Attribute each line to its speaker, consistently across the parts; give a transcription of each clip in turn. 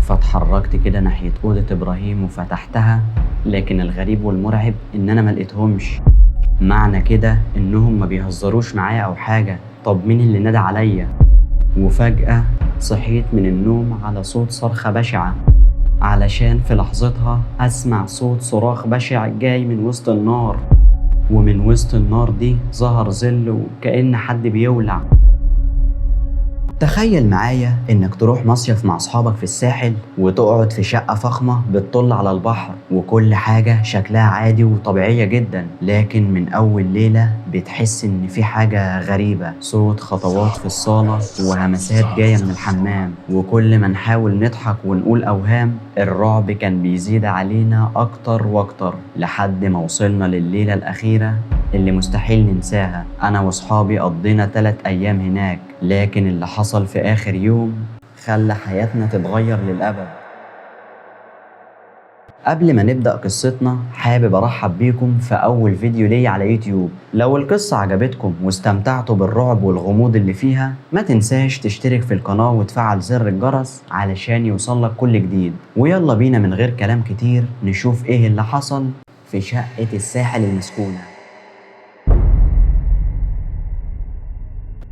Speaker 1: فاتحركت كده ناحية أوضة إبراهيم وفتحتها، لكن الغريب والمرعب إن أنا ملقتهمش. معنى كده إنهم ما بيهزروش معايا أو حاجة. طب مين اللي نادى عليا؟ وفجأة صحيت من النوم على صوت صرخة بشعة، علشان في لحظتها أسمع صوت صراخ بشع جاي من وسط النار، ومن وسط النار دي ظهر ظل وكأن حد بيولع. تخيل معايا انك تروح مصيف مع اصحابك في الساحل وتقعد في شقة فخمة بتطل على البحر، وكل حاجة شكلها عادي وطبيعية جدا، لكن من اول ليلة بتحس ان في حاجة غريبة، صوت خطوات في الصالة وهمسات جاية من الحمام، وكل ما نحاول نضحك ونقول اوهام الرعب كان بيزيد علينا اكتر واكتر، لحد ما وصلنا لليلة الاخيرة اللي مستحيل ننساها. أنا وصحابي قضينا 3 أيام هناك، لكن اللي حصل في آخر يوم خلى حياتنا تتغير للأبد. قبل ما نبدأ قصتنا حابب أرحب بيكم في أول فيديو لي على يوتيوب. لو القصة عجبتكم واستمتعتوا بالرعب والغموض اللي فيها، ما تنساش تشترك في القناة وتفعل زر الجرس علشان يوصلك كل جديد. ويلا بينا من غير كلام كتير نشوف إيه اللي حصل في شقة الساحل المسكونة.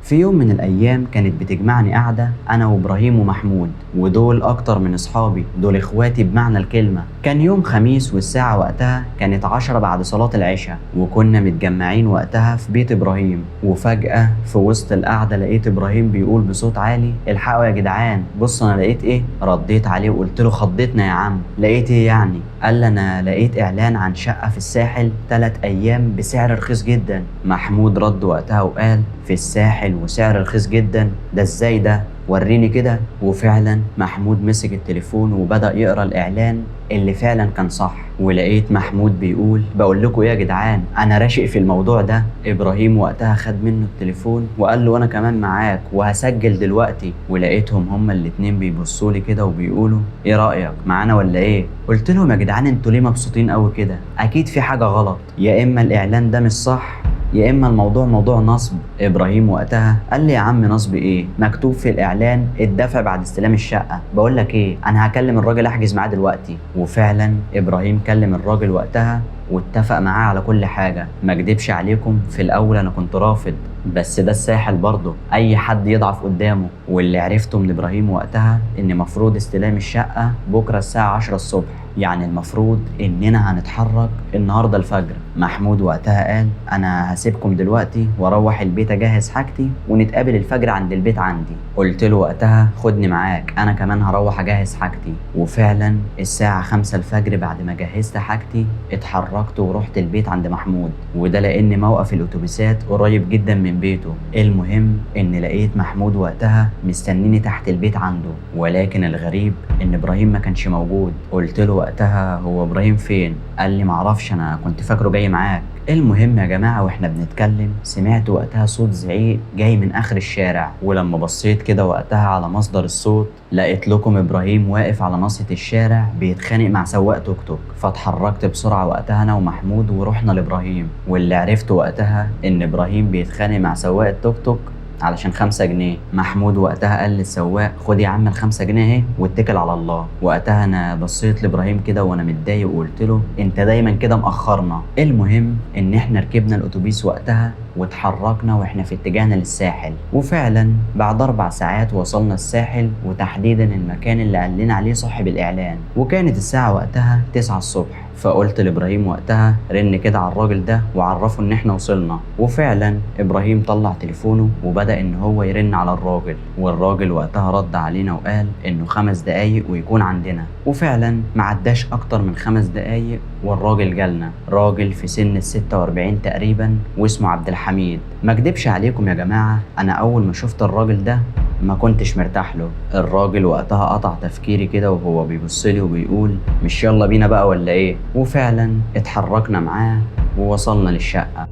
Speaker 1: في يوم من الأيام كانت بتجمعني قعدة أنا وإبراهيم ومحمود، ودول أكتر من أصحابي، دول إخواتي بمعنى الكلمة. كان يوم خميس والساعة وقتها كانت 10 بعد صلاة العشاء، وكنا متجمعين وقتها في بيت إبراهيم. وفجأة في وسط القعدة لقيت إبراهيم بيقول بصوت عالي: الحقوا يا جدعان، بص أنا لقيت إيه. رديت عليه وقلت له: خضتنا يا عم. لقيت إيه يعني؟ قال لي: أنا لقيت إعلان عن شقة في الساحل 3 أيام بسعر رخيص جدا. محمود رد وقتها وقال: في الساحل وسعر رخيص جدا؟ ده ازاي ده؟ وريني كده. وفعلا محمود مسك التليفون وبدأ يقرأ الإعلان اللي فعلا كان صح، ولقيت محمود بيقول: بقول لكم ايه يا جدعان، انا راشق في الموضوع ده. ابراهيم وقتها خد منه التليفون وقال له: انا كمان معاك وهسجل دلوقتي. ولقيتهم هما الاتنين بيبصوا لي كده وبيقولوا: ايه رأيك معانا ولا ايه؟ قلت لهم: يا جدعان انتوا ليه مبسوطين قوي كده؟ اكيد في حاجة غلط، يا اما الإعلان ده مش صح يا اما الموضوع موضوع نصب. ابراهيم وقتها قال لي: يا عم نصب ايه؟ مكتوب في الاعلان الدفع بعد استلام الشقه. بقول لك ايه، انا هكلم الراجل احجز معاه دلوقتي. وفعلا ابراهيم كلم الراجل وقتها واتفق معاه على كل حاجه. ما اكدبش عليكم، في الاول انا كنت رافض، بس ده الساحل برضه اي حد يضعف قدامه. واللي عرفته من ابراهيم وقتها ان مفروض استلام الشقه بكره الساعه 10 الصبح، يعني المفروض اننا هنتحرك النهارده الفجر. محمود وقتها قال: انا هسيبكم دلوقتي واروح البيت اجهز حاجتي ونتقابل الفجر عند البيت عندي. قلت له وقتها: خدني معاك، انا كمان هروح اجهز حاجتي. وفعلا الساعه 5 الفجر بعد ما جهزت حاجتي اتحركت ورحت البيت عند محمود، وده لان موقف الاتوبيسات قريب جدا من بيته. المهم ان لقيت محمود وقتها مستنيني تحت البيت عنده، ولكن الغريب ان ابراهيم ما كانش موجود. قلت له وقتها: هو ابراهيم فين؟ قال لي: معرفش، انا كنت فاكره جاي معاك. المهم يا جماعة واحنا بنتكلم سمعت وقتها صوت زعيق جاي من اخر الشارع، ولما بصيت كده وقتها على مصدر الصوت لقيت لكم ابراهيم واقف على ناصية الشارع بيتخانق مع سواق توك توك. فاتحركت بسرعة وقتها انا ومحمود ورحنا لابراهيم، واللي عرفته وقتها ان ابراهيم بيتخانق مع سواق التوك توك علشان 5 جنيه. محمود وقتها قال للسواق: خد يا عم ال5 جنيه اهي واتكل على الله. وقتها انا بصيت لابراهيم كده وانا متضايق وقلت له: انت دايما كده مأخرنا. المهم ان احنا ركبنا الاتوبيس وقتها واتحركنا واحنا في اتجاهنا للساحل، وفعلا بعد 4 ساعات وصلنا الساحل، وتحديدا المكان اللي قال لنا عليه صاحب الاعلان. وكانت الساعة وقتها 9 الصبح. فقلت لابراهيم وقتها: رن كده على الراجل ده وعرفه ان احنا وصلنا. وفعلا ابراهيم طلع تليفونه وبدأ ان هو يرن على الراجل، والراجل وقتها رد علينا وقال انه 5 دقايق ويكون عندنا. وفعلا معداش اكتر من 5 دقايق والراجل جالنا، راجل في سن 46 تقريبا واسمه عبد الحميد. ما اكدبش عليكم يا جماعة، انا اول ما شفت الراجل ده ما كنتش مرتاح له. الراجل وقتها قطع تفكيري كده وهو بيبصلي وبيقول: مش يلا بينا بقى ولا ايه؟ وفعلا اتحركنا معاه ووصلنا للشقة.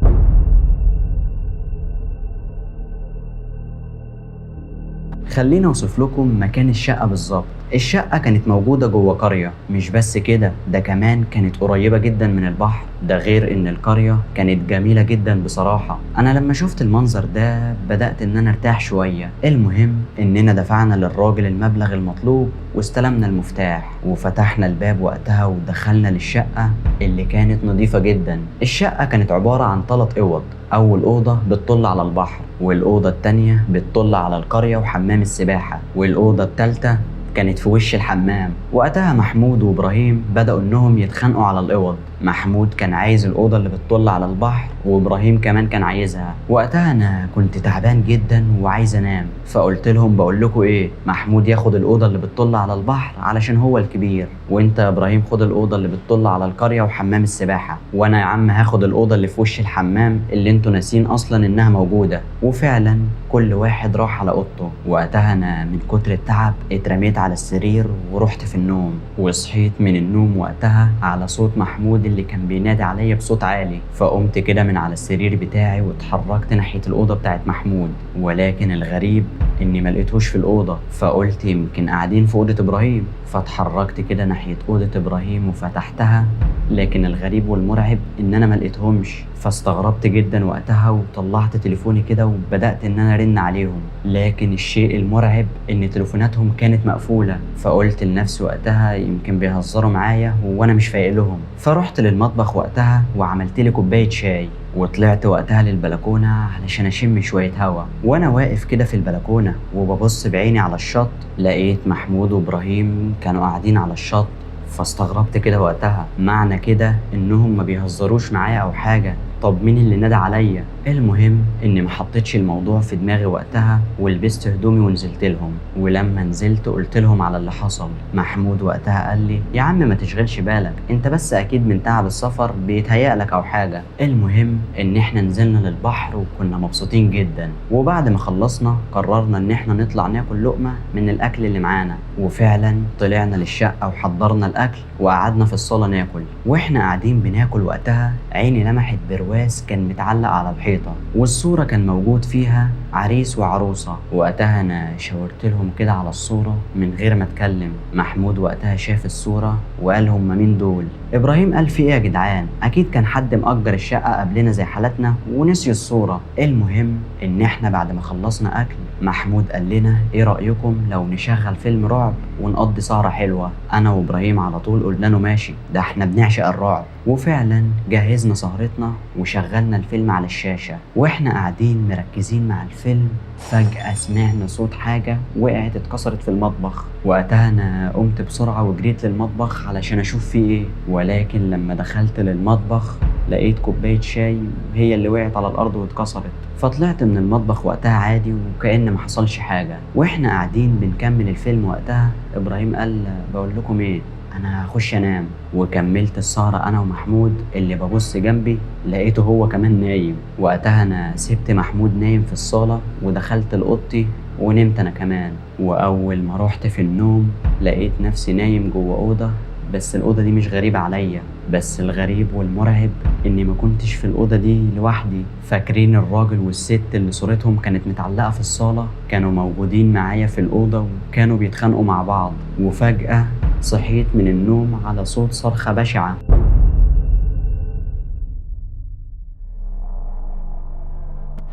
Speaker 1: خليني اوصف لكم مكان الشقة بالظبط. الشقة كانت موجودة جوه قرية، مش بس كده، ده كمان كانت قريبة جدا من البحر، ده غير ان القرية كانت جميلة جدا بصراحة. انا لما شفت المنظر ده بدأت ان انا ارتاح شوية. المهم اننا دفعنا للراجل المبلغ المطلوب واستلمنا المفتاح وفتحنا الباب وقتها ودخلنا للشقة اللي كانت نظيفة جدا. الشقة كانت عبارة عن 3 اوض، اول اوضة بتطل على البحر، والاوضة التانية بتطل على القرية وحمام السباحة، والاوضة التالتة كانت في وش الحمام. وقتها محمود وابراهيم بدأوا انهم يتخانقوا على الاوض. محمود كان عايز الأوضة اللي بتطل على البحر وإبراهيم كمان كان عايزها. وقتها أنا كنت تعبان جدا وعايز أنام، فقلت لهم بقول لكم إيه، محمود ياخد الأوضة اللي بتطل على البحر علشان هو الكبير، وأنت يا إبراهيم خد الأوضة اللي بتطل على القرية وحمام السباحة، وأنا يا عم هاخد الأوضة اللي في وش الحمام اللي أنتوا ناسين أصلا إنها موجودة. وفعلا كل واحد راح على أوضته. وقتها أنا من كتر التعب اترميت على السرير ورحت في النوم، وصحيت من النوم وقتها على صوت محمود اللي كان بينادي عليا بصوت عالي. فقمت كده من على السرير بتاعي واتحركت ناحية الأوضة بتاعت محمود، ولكن الغريب إني ما لقيتهوش في الأوضة. فقلت يمكن قاعدين في أوضة إبراهيم، فاتحركت كده ناحية أوضة إبراهيم وفتحتها، لكن الغريب والمرعب إن أنا ما لقيتهمش. فاستغربت جدا وقتها وطلعت تليفوني كده وبدأت إن أنا أرن عليهم، لكن الشيء المرعب إن تليفوناتهم كانت مقفولة. فقلت لنفسي وقتها يمكن بيهزروا معايا وأنا مش فايق لهم. فرحت للمطبخ وقتها وعملت لي كوباية شاي وطلعت وقتها للبلكونة علشان أشم شوية هوا. وأنا واقف كده في البلكونة وببص بعيني على الشط، لقيت محمود وإبراهيم كانوا قاعدين على الشط. فاستغربت كده وقتها، معنى كده إنهم ما بيهزروش معايا أو حاجة. طب مين اللي نادى عليا؟ المهم اني ما حطيتش الموضوع في دماغي وقتها ولبست هدومي ونزلت لهم. ولما نزلت قلت لهم على اللي حصل. محمود وقتها قال لي يا عم ما تشغلش بالك، انت بس اكيد من تعب السفر بيتهيأ لك او حاجه. المهم ان احنا نزلنا للبحر وكنا مبسوطين جدا، وبعد ما خلصنا قررنا ان احنا نطلع ناكل لقمه من الاكل اللي معانا. وفعلا طلعنا للشقه وحضرنا الاكل وقعدنا في الصاله ناكل. واحنا قاعدين بناكل وقتها عيني لمحت برواز كان متعلق على الحيطه، والصوره كان موجود فيها عريس وعروسه. وقتها انا شاورت لهم كده على الصوره من غير ما اتكلم. محمود وقتها شاف الصوره وقال هم مين دول؟ ابراهيم قال في ايه يا جدعان، اكيد كان حد مأجر الشقه قبلنا زي حالتنا ونسي الصوره. المهم ان احنا بعد ما خلصنا اكل محمود قال لنا ايه رايكم لو نشغل فيلم رعب ونقضي سهره حلوه؟ انا وابراهيم على طول قلنا له ماشي، ده احنا بنعشق الرعب. وفعلا جهزنا سهرتنا وشغلنا الفيلم على الشاشه. واحنا قاعدين مركزين مع الفيلم فجأة سمعنا صوت حاجة وقعت اتكسرت في المطبخ. وقتها أنا قمت بسرعة وجريت للمطبخ علشان أشوف فيه إيه، ولكن لما دخلت للمطبخ لقيت كوباية شاي هي اللي وقعت على الأرض واتكسرت. فطلعت من المطبخ وقتها عادي وكأن ما حصلش حاجة. وإحنا قاعدين بنكمل الفيلم وقتها إبراهيم قال بقول لكم إيه، انا هخش انام. وكملت السهرة انا ومحمود. اللي ببص جنبي لقيته هو كمان نايم. وقتها انا سبت محمود نايم في الصالة ودخلت لأوضتي ونمت انا كمان. واول ما رحت في النوم لقيت نفسي نايم جوه أوضة، بس الأوضة دي مش غريبة عليا، بس الغريب والمرعب اني ما كنتش في الأوضة دي لوحدي. فاكرين الراجل والست اللي صورتهم كانت متعلقة في الصالة كانوا موجودين معايا في الأوضة وكانوا بيتخانقوا مع بعض. وفجأة صحيت من النوم على صوت صرخة بشعة.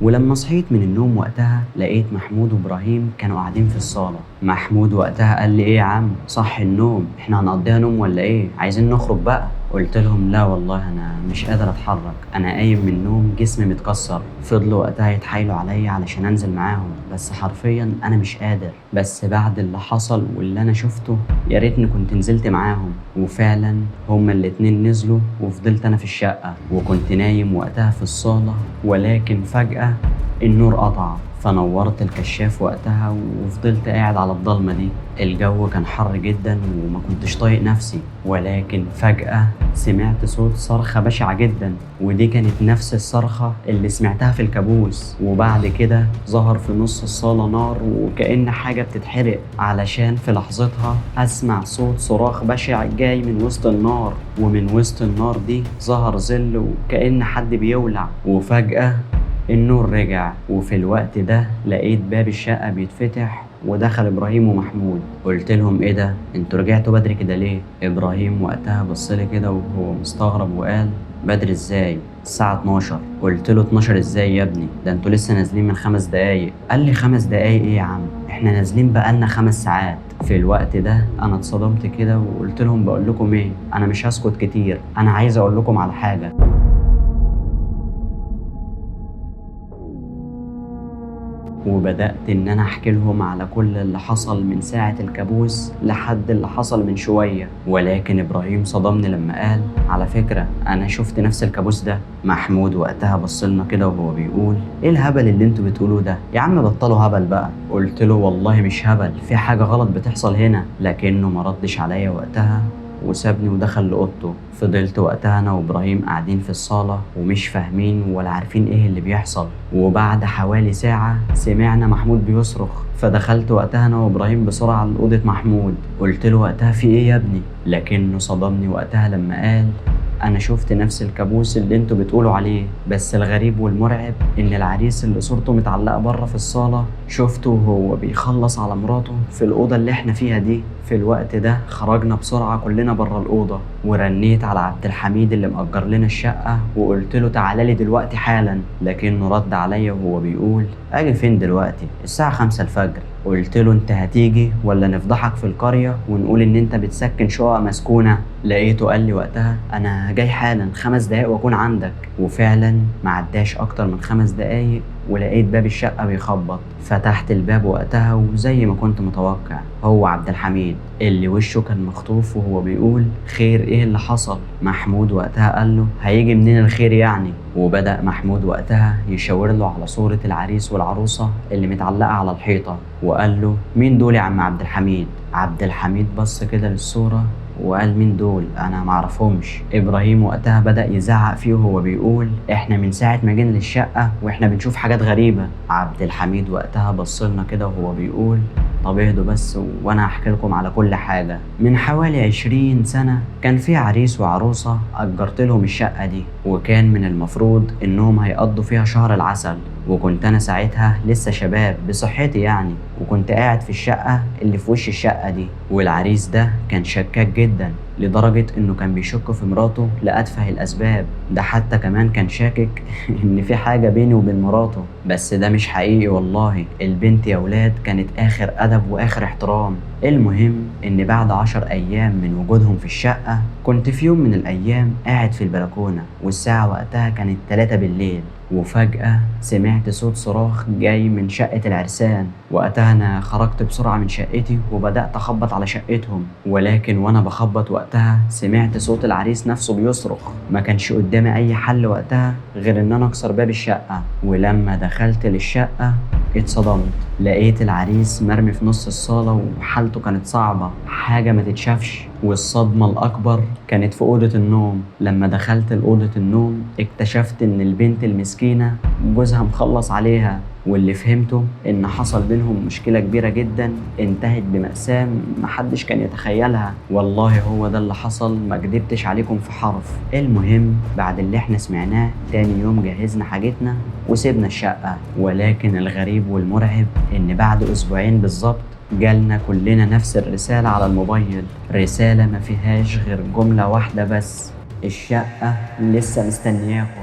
Speaker 1: ولما صحيت من النوم وقتها لقيت محمود وابراهيم كانوا قاعدين في الصالة. محمود وقتها قال لي ايه يا عم صح النوم، احنا هنقضيها نوم ولا ايه، عايزين نخرج بقى؟ قلت لهم لا والله انا مش قادر اتحرك، انا قايم من النوم جسمي متكسر. فضلوا وقتها يتحايلوا عليا علشان انزل معاهم، بس حرفيا انا مش قادر. بس بعد اللي حصل واللي انا شفته يا ريتني كنت نزلت معاهم. وفعلا هما الاتنين نزلوا وفضلت انا في الشقة وكنت نايم وقتها في الصالة. ولكن فجأة النور قطع، فنورت الكشاف وقتها وفضلت قاعد على الضلمة دي. الجو كان حر جدا وما كنتش طايق نفسي. ولكن فجأة سمعت صوت صرخة بشعة جدا، ودي كانت نفس الصرخة اللي سمعتها في الكابوس. وبعد كده ظهر في نص الصالة نار وكأن حاجة بتتحرق، علشان في لحظتها أسمع صوت صراخ بشع جاي من وسط النار، ومن وسط النار دي ظهر ظل وكأن حد بيولع. وفجأة النور رجع، وفي الوقت ده لقيت باب الشقة بيتفتح ودخل ابراهيم ومحمود. قلت لهم ايه ده، انتوا رجعتوا بدري كده ليه؟ ابراهيم وقتها بصلي كده وهو مستغرب وقال بدري ازاي؟ الساعة 12. قلت له 12 ازاي يا ابني؟ ده انتوا لسه نازلين من 5 دقايق. قال لي 5 دقايق ايه يا عم؟ احنا نازلين بقالنا 5 ساعات. في الوقت ده انا اتصدمت كده وقلت لهم بقول لكم ايه، انا مش هسكت كتير، انا عايز اقول لكم على حاجة. وبدأت إن أنا أحكي لهم على كل اللي حصل من ساعة الكابوس لحد اللي حصل من شوية. ولكن إبراهيم صدمني لما قال على فكرة أنا شفت نفس الكابوس ده. محمود وقتها بصلنا كده وهو بيقول إيه الهبل اللي انتوا بتقولوه ده؟ يا عم بطلوا هبل بقى. قلت له والله مش هبل، في حاجة غلط بتحصل هنا. لكنه ما ردش عليا وقتها وسابني ودخل لأوضته. فضلت وقتها أنا وإبراهيم قاعدين في الصالة ومش فاهمين ولا عارفين إيه اللي بيحصل. وبعد حوالي ساعة سمعنا محمود بيصرخ، فدخلت وقتها أنا وإبراهيم بسرعة لأوضة محمود. قلت له وقتها في إيه يا ابني؟ لكنه صدمني وقتها لما قال أنا شفت نفس الكابوس اللي انتوا بتقولوا عليه، بس الغريب والمرعب إن العريس اللي صورته متعلقة بره في الصالة شفته وهو بيخلص على مراته في الأوضة اللي احنا فيها دي. في الوقت ده خرجنا بسرعة كلنا بره الأوضة، ورنيت على عبد الحميد اللي مأجر لنا الشقة وقلت له تعالى لي دلوقتي حالا. لكنه رد عليا وهو بيقول أجي فين دلوقتي؟ الساعة 5 الفجر. قلت له انت هتيجي ولا نفضحك في القرية ونقول ان انت بتسكن شقق مسكونة؟ لقيته قال لي وقتها انا جاي حالا 5 دقايق واكون عندك. وفعلا ما عداش اكتر من 5 دقايق ولقيت باب الشقة بيخبط. فتحت الباب وقتها وزي ما كنت متوقع هو عبد الحميد اللي وشه كان مخطوف وهو بيقول خير ايه اللي حصل؟ محمود وقتها قال له هيجي منين الخير يعني؟ وبدأ محمود وقتها يشاور له على صورة العريس والعروسة اللي متعلقة على الحيطة وقال له مين دول يا عم عبد الحميد؟ عبد الحميد بص كده للصورة وقال مين دول؟ انا معرفهمش. ابراهيم وقتها بدأ يزعق فيه وهو بيقول احنا من ساعة ما جينا للشقة واحنا بنشوف حاجات غريبة. عبد الحميد وقتها بصلنا كده وهو بيقول طب اهدوا بس وانا هحكي لكم على كل حاجة. من حوالي 20 سنة كان في عريس وعروسة اجرت لهم الشقة دي، وكان من المفروض انهم هيقضوا فيها شهر العسل. وكنت انا ساعتها لسه شباب بصحتي يعني، وكنت قاعد في الشقة اللي في وش الشقة دي. والعريس ده كان شكاك جدا لدرجة انه كان بيشك في مراته لأتفه الاسباب. ده حتى كمان كان شاكك ان في حاجة بيني وبين مراته، بس ده مش حقيقي والله. البنت يا ولاد كانت اخر ادب واخر احترام. المهم ان بعد 10 ايام من وجودهم في الشقة كنت في يوم من الايام قاعد في البلكونة والساعة وقتها كانت 3 بالليل، وفجأة سمعت صوت صراخ جاي من شقة العرسان. وقتها أنا خرجت بسرعة من شقتي وبدأت أخبط على شقتهم، ولكن وأنا بخبط وقتها سمعت صوت العريس نفسه بيصرخ. ما كانش قدامي أي حل وقتها غير إن أنا أكسر باب الشقة. ولما دخلت للشقة اتصدمت، لقيت العريس مرمي في نص الصالة وحالته كانت صعبة حاجة ما تتشافش. والصدمة الأكبر كانت في أوضة النوم. لما دخلت لأوضة النوم اكتشفت إن البنت المسكينة جوزها مخلص عليها، واللي فهمته إن حصل بينهم مشكلة كبيرة جدا انتهت بمأساة محدش كان يتخيلها. والله هو ده اللي حصل، ما كدبتش عليكم في حرف. المهم بعد اللي احنا سمعناه تاني يوم جهزنا حاجتنا وسيبنا الشقة. ولكن الغريب والمرعب إن بعد أسبوعين بالظبط جالنا كلنا نفس الرسالة على الموبايل، رسالة ما فيهاش غير جملة واحدة بس: الشقة لسه مستنياكم.